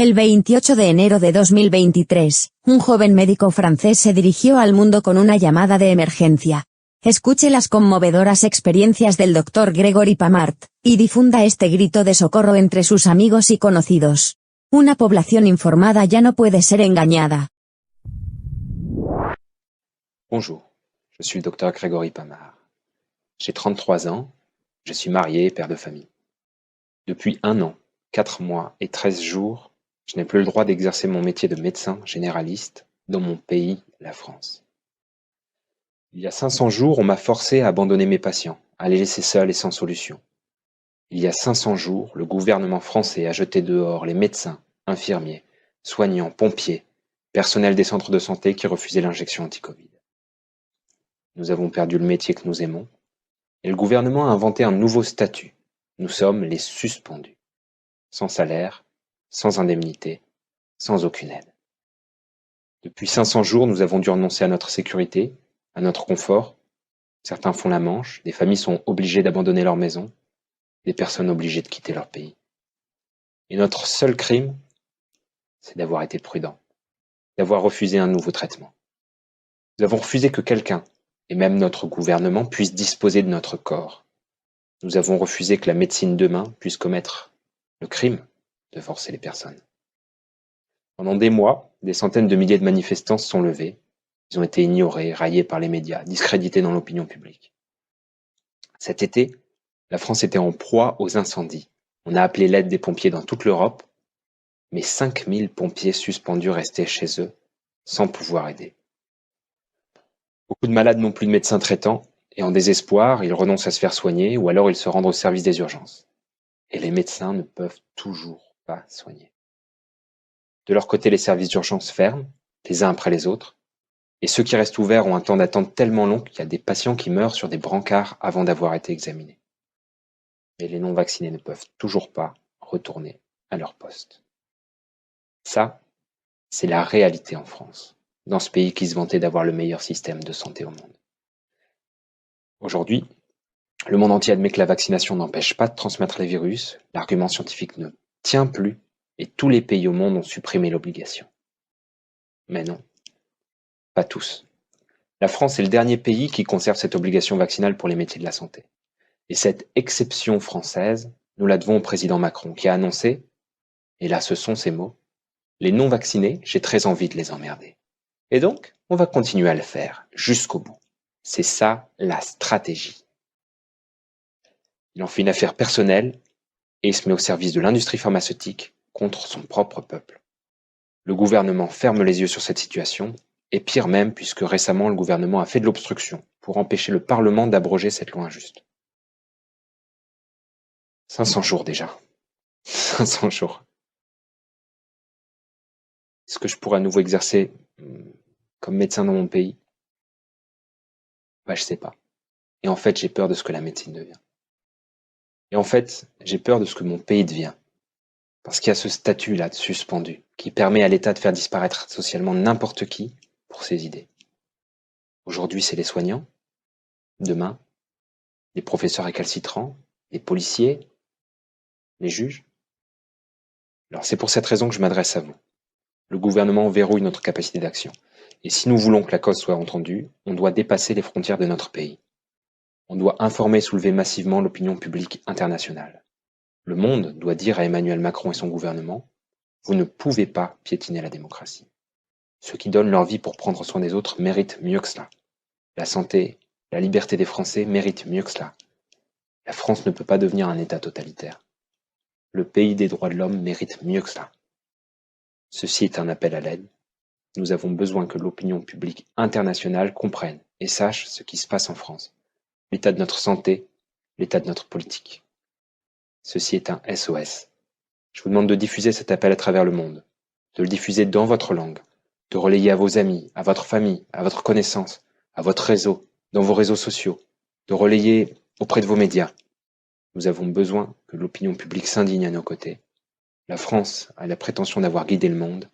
El 28 de enero de 2023, un joven médico francés se dirigió al mundo con una llamada de emergencia. Escuche las conmovedoras experiencias del Dr. Gregory Pamart, y difunda este grito de socorro entre sus amigos y conocidos. Una población informada ya no puede ser engañada. Bonjour, je suis le Dr. Gregory Pamart. J'ai 33 ans, je suis marié et père de famille. Depuis 1 an, 4 mois et 13 jours, je n'ai plus le droit d'exercer mon métier de médecin généraliste dans mon pays, la France. Il y a 500 jours, on m'a forcé à abandonner mes patients, à les laisser seuls et sans solution. Il y a 500 jours, le gouvernement français a jeté dehors les médecins, infirmiers, soignants, pompiers, personnel des centres de santé qui refusaient l'injection anti-Covid. Nous avons perdu le métier que nous aimons, et le gouvernement a inventé un nouveau statut. Nous sommes les suspendus. Sans salaire, sans indemnité, sans aucune aide. Depuis 500 jours, nous avons dû renoncer à notre sécurité, à notre confort. Certains font la manche, des familles sont obligées d'abandonner leur maison, des personnes obligées de quitter leur pays. Et notre seul crime, c'est d'avoir été prudent, d'avoir refusé un nouveau traitement. Nous avons refusé que quelqu'un, et même notre gouvernement, puisse disposer de notre corps. Nous avons refusé que la médecine demain puisse commettre le crime de forcer les personnes. Pendant des mois, des centaines de milliers de manifestants se sont levés. Ils ont été ignorés, raillés par les médias, discrédités dans l'opinion publique. Cet été, la France était en proie aux incendies. On a appelé l'aide des pompiers dans toute l'Europe, mais 5000 pompiers suspendus restaient chez eux, sans pouvoir aider. Beaucoup de malades n'ont plus de médecins traitants, et en désespoir, ils renoncent à se faire soigner, ou alors ils se rendent au service des urgences. Et les médecins ne peuvent toujours pas soigner. De leur côté, les services d'urgence ferment, les uns après les autres, et ceux qui restent ouverts ont un temps d'attente tellement long qu'il y a des patients qui meurent sur des brancards avant d'avoir été examinés. Et les non-vaccinés ne peuvent toujours pas retourner à leur poste. Ça, c'est la réalité en France, dans ce pays qui se vantait d'avoir le meilleur système de santé au monde. Aujourd'hui, le monde entier admet que la vaccination n'empêche pas de transmettre les virus, l'argument scientifique ne tient plus, et tous les pays au monde ont supprimé l'obligation. Mais non, pas tous. La France est le dernier pays qui conserve cette obligation vaccinale pour les métiers de la santé. Et cette exception française, nous la devons au président Macron, qui a annoncé, et là ce sont ses mots, « Les non-vaccinés, j'ai très envie de les emmerder. » Et donc, on va continuer à le faire, jusqu'au bout. C'est ça la stratégie. Il en fait une affaire personnelle, et il se met au service de l'industrie pharmaceutique contre son propre peuple. Le gouvernement ferme les yeux sur cette situation, et pire même, puisque récemment le gouvernement a fait de l'obstruction pour empêcher le Parlement d'abroger cette loi injuste. 500 jours déjà. 500 jours. Est-ce que je pourrais à nouveau exercer comme médecin dans mon pays? Je sais pas. Et en fait, j'ai peur de ce que la médecine devient. Et en fait, j'ai peur de ce que mon pays devient. Parce qu'il y a ce statut-là de suspendu qui permet à l'État de faire disparaître socialement n'importe qui pour ses idées. Aujourd'hui, c'est les soignants. Demain, les professeurs récalcitrants, les policiers, les juges. Alors c'est pour cette raison que je m'adresse à vous. Le gouvernement verrouille notre capacité d'action. Et si nous voulons que la cause soit entendue, on doit dépasser les frontières de notre pays. On doit informer et soulever massivement l'opinion publique internationale. Le monde doit dire à Emmanuel Macron et son gouvernement, vous ne pouvez pas piétiner la démocratie. Ceux qui donnent leur vie pour prendre soin des autres méritent mieux que cela. La santé, la liberté des Français méritent mieux que cela. La France ne peut pas devenir un État totalitaire. Le pays des droits de l'homme mérite mieux que cela. Ceci est un appel à l'aide. Nous avons besoin que l'opinion publique internationale comprenne et sache ce qui se passe en France. L'état de notre santé, l'état de notre politique. Ceci est un SOS. Je vous demande de diffuser cet appel à travers le monde, de le diffuser dans votre langue, de relayer à vos amis, à votre famille, à votre connaissance, à votre réseau, dans vos réseaux sociaux, de relayer auprès de vos médias. Nous avons besoin que l'opinion publique s'indigne à nos côtés. La France a la prétention d'avoir guidé le monde,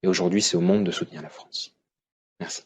et aujourd'hui c'est au monde de soutenir la France. Merci.